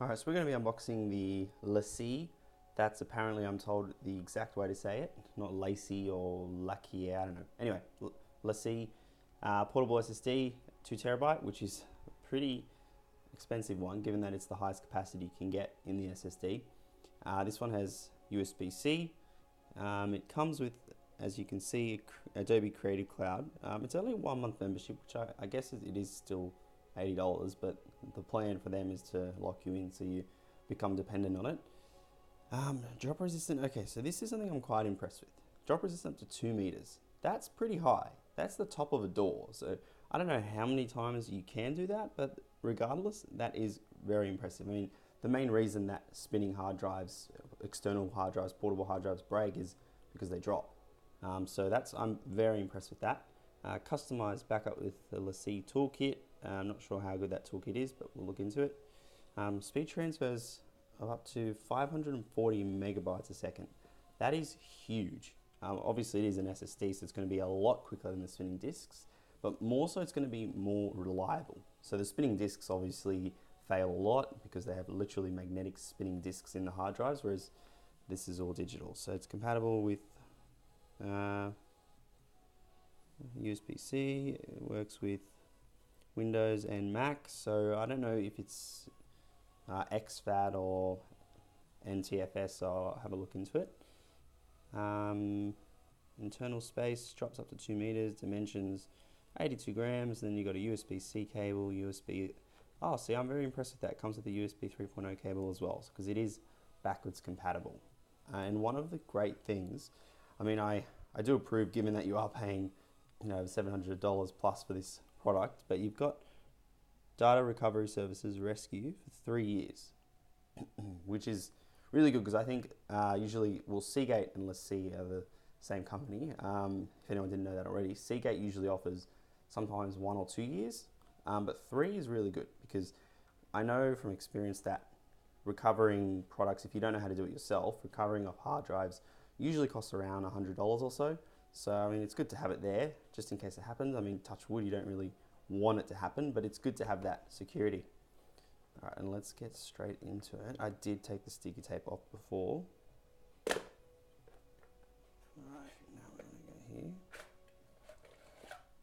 Alright, so we're going to be unboxing the LaCie. That's apparently, I'm told, the exact way to say it. Not LaCie or LaCie, I don't know. Anyway, LaCie Portable SSD, 2TB, which is a pretty expensive one, given that it's the highest capacity you can get in the SSD. This one has USB-C. It comes with, as you can see, Adobe Creative Cloud. It's only a 1-month membership, which I guess it is still $80, but the plan for them is to lock you in so you become dependent on it. Drop resistant, okay, so this is something I'm quite impressed with. Drop resistant up to 2 meters. That's pretty high. That's the top of a door. So I don't know how many times you can do that, but regardless, that is very impressive. I mean, the main reason that spinning hard drives, external hard drives, portable hard drives break is because they drop. So I'm very impressed with that. Customized backup with the LaCie toolkit. I'm not sure how good that toolkit is, but we'll look into it. Speed transfers of up to 540 megabytes a second. That is huge. Obviously it is an SSD, so it's going to be a lot quicker than the spinning disks, but more so it's going to be more reliable. So the spinning disks obviously fail a lot because they have literally magnetic spinning disks in the hard drives, whereas this is all digital. So it's compatible with USB-C, it works with Windows and Mac, so I don't know if it's exFAT or NTFS, so I'll have a look into it. Internal space drops up to 2 meters, dimensions 82 grams, then you got a USB-C cable, oh, see, I'm very impressed with that. It comes with a USB 3.0 cable as well, because it is backwards compatible. And one of the great things, I mean, I do approve, given that you are paying, $700 plus for this product, but you've got data recovery services rescue for 3 years, which is really good because I think usually, Seagate and LaCie are the same company. If anyone didn't know that already, Seagate usually offers sometimes 1 or 2 years, but 3 is really good because I know from experience that recovering products, if you don't know how to do it yourself, recovering off hard drives usually costs around $100 or so. So, I mean, it's good to have it there just in case it happens. I mean, touch wood, you don't really want it to happen, but it's good to have that security. All right, and let's get straight into it. I did take the sticky tape off before. All right, now we're going to go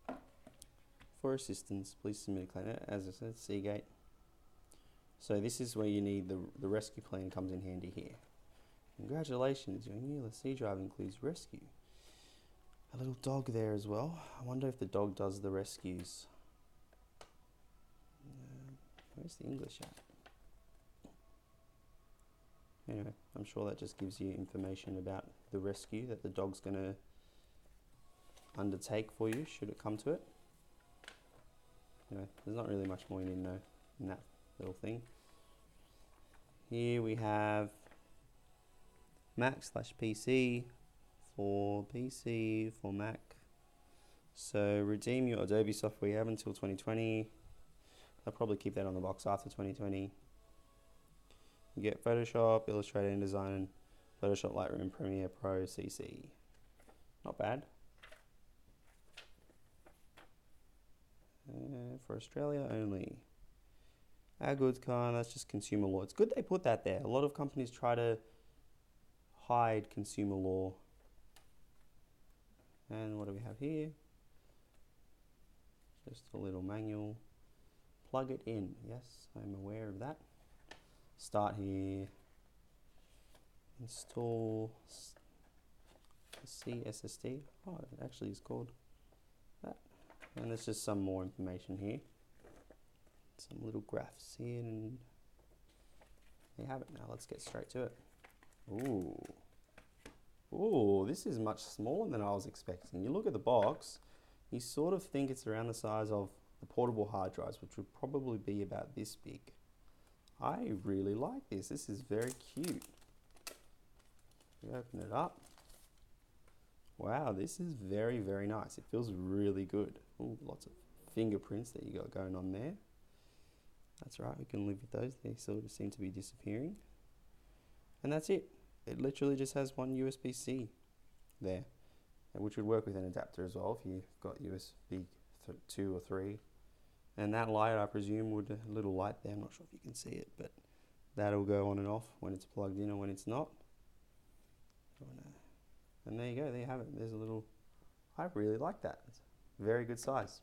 here. For assistance, please submit a claim. As I said, Seagate. So this is where you need the rescue plan comes in handy here. Congratulations, your new LaCie drive includes rescue. A little dog there as well. I wonder if the dog does the rescues. Where's the English at? Anyway, I'm sure that just gives you information about the rescue that the dog's going to undertake for you, should it come to it. Anyway, there's not really much more you need to know in that little thing. Here we have Mac/PC for PC, for Mac. So redeem your Adobe software you have until 2020. I'll probably keep that on the box after 2020. You get Photoshop, Illustrator, InDesign, Photoshop, Lightroom, Premiere Pro, CC. Not bad. For Australia only. Our goods card, that's just consumer law. It's good they put that there. A lot of companies try to hide consumer law. And what do we have here? Just a little manual. Plug it in. Yes, I'm aware of that. Start here. Install LaCie SSD. Oh, it actually is called that. And there's just some more information here. Some little graphs here, and there you have it. Now let's get straight to it. Ooh, this is much smaller than I was expecting. You look at the box, you sort of think it's around the size of the portable hard drives, which would probably be about this big. I really like this. This is very cute. We open it up. Wow, this is very, very nice. It feels really good. Ooh, lots of fingerprints that you got going on there. That's right, we can live with those. They sort of seem to be disappearing. And that's it. It literally just has one USB-C there, which would work with an adapter as well if you've got USB 2 or 3. And that light, I presume, a little light there, I'm not sure if you can see it, but That'll go on and off when it's plugged in or when it's not. And there you go, there you have it. There's a little, I really like that. It's a very good size.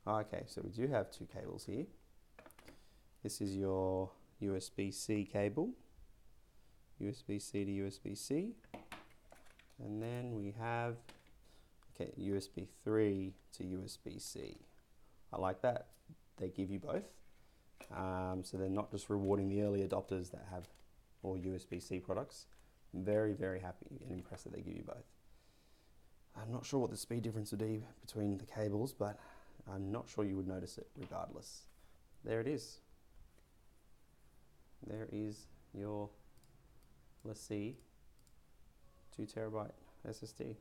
Okay, so we do have two cables here. This is your USB-C cable, USB-C to USB-C. And then we have, okay, USB 3 to USB-C. I like that. They give you both. So they're not just rewarding the early adopters that have all USB-C products. I'm very, very happy and impressed that they give you both. I'm not sure what the speed difference would be between the cables, but I'm not sure you would notice it regardless. There it is. There is your LaCie 2TB SSD.